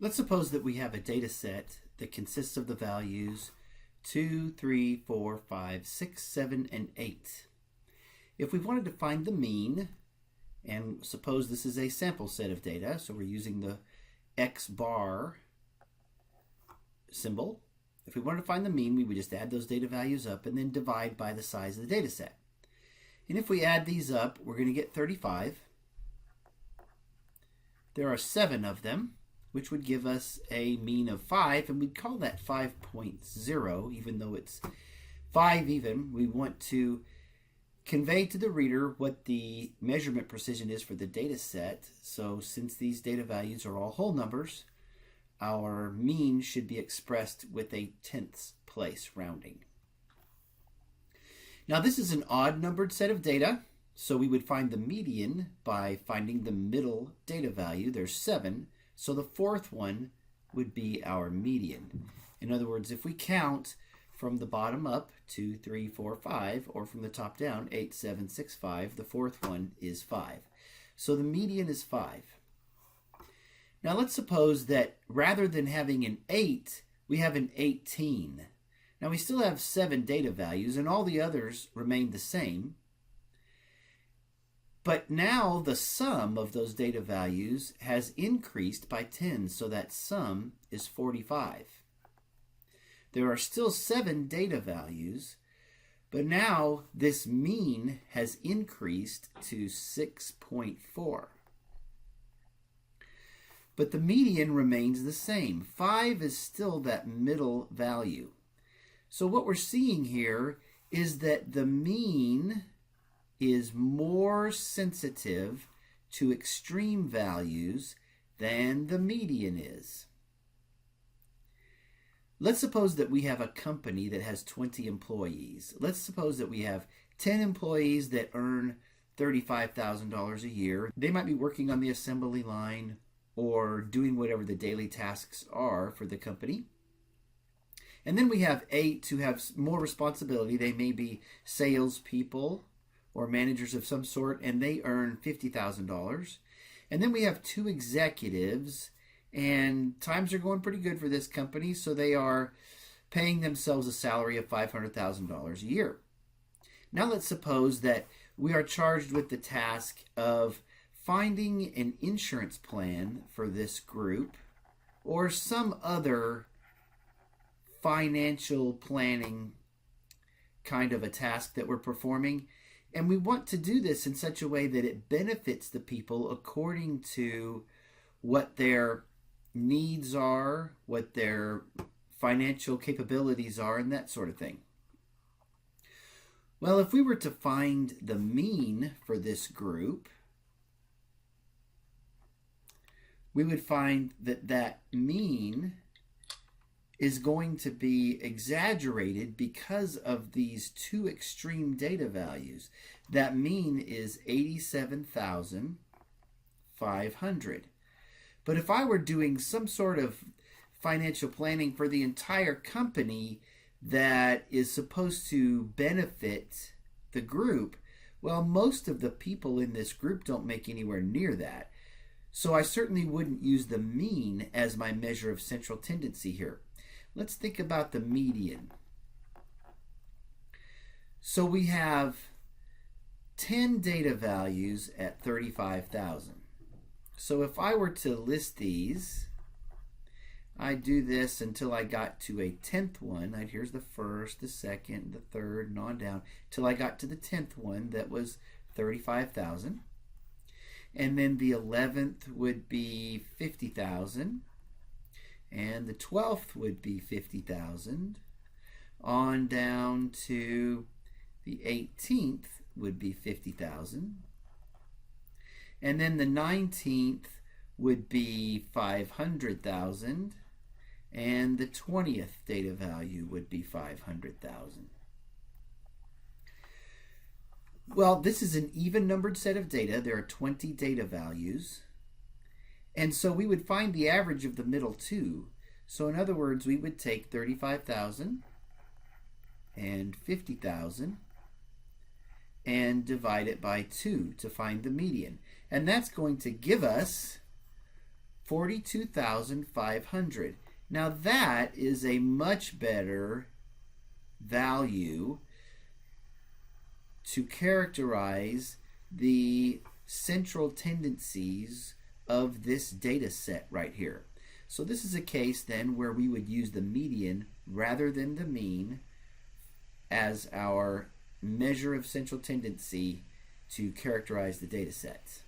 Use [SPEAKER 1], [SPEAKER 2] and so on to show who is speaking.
[SPEAKER 1] Let's suppose that we have a data set that consists of the values 2, 3, 4, 5, 6, 7, and 8. If we wanted to find the mean, and suppose this is a sample set of data, so we're using the X bar symbol. If we wanted to find the mean, we would just add those data values up and then divide by the size of the data set. And if we add these up, we're going to get 35. There are 7 of them, which would give us a mean of 5, and we'd call that 5.0, even though it's 5 even. We want to convey to the reader what the measurement precision is for the data set. So since these data values are all whole numbers, our mean should be expressed with a tenths place rounding. Now this is an odd numbered set of data, so we would find the median by finding the middle data value. There's 7, so the fourth one would be our median. In other words, if we count from the bottom up, 2, 3, 4, 5, or from the top down, 8, 7, 6, 5, the fourth one is 5. So the median is 5. Now let's suppose that rather than having an 8, we have an 18. Now we still have 7 data values and all the others remain the same. But now the sum of those data values has increased by 10, so that sum is 45. There are still 7 data values, but now this mean has increased to 6.4. But the median remains the same. 5 is still that middle value. So what we're seeing here is that the mean is more sensitive to extreme values than the median is. Let's suppose that we have a company that has 20 employees. Let's suppose that we have 10 employees that earn $35,000 a year. They might be working on the assembly line or doing whatever the daily tasks are for the company. And then we have 8 who have more responsibility. They may be salespeople or managers of some sort, and they earn $50,000. And then we have 2 executives, and times are going pretty good for this company, so they are paying themselves a salary of $500,000 a year. Now let's suppose that we are charged with the task of finding an insurance plan for this group or some other financial planning kind of a task that we're performing. And we want to do this in such a way that it benefits the people according to what their needs are, what their financial capabilities are, and that sort of thing. Well, if we were to find the mean for this group, we would find that that mean is going to be exaggerated because of these 2 extreme data values. That mean is 87,500. But if I were doing some sort of financial planning for the entire company that is supposed to benefit the group, well, most of the people in this group don't make anywhere near that. So I certainly wouldn't use the mean as my measure of central tendency here. Let's think about the median. So we have 10 data values at 35,000. So if I were to list these, I'd do this until I got to a 10th one. Here's the first, the second, the third, and on down, till I got to the 10th one that was 35,000. And then the 11th would be 50,000. And the 12th would be 50,000. On down to the 18th would be 50,000. And then the 19th would be 500,000. And the 20th data value would be 500,000. Well, this is an even numbered set of data. There are 20 data values. And so we would find the average of the middle 2. So in other words, we would take 35,000 and 50,000 and divide it by 2 to find the median. And that's going to give us 42,500. Now that is a much better value to characterize the central tendencies of this data set right here. So this is a case then where we would use the median rather than the mean as our measure of central tendency to characterize the data set.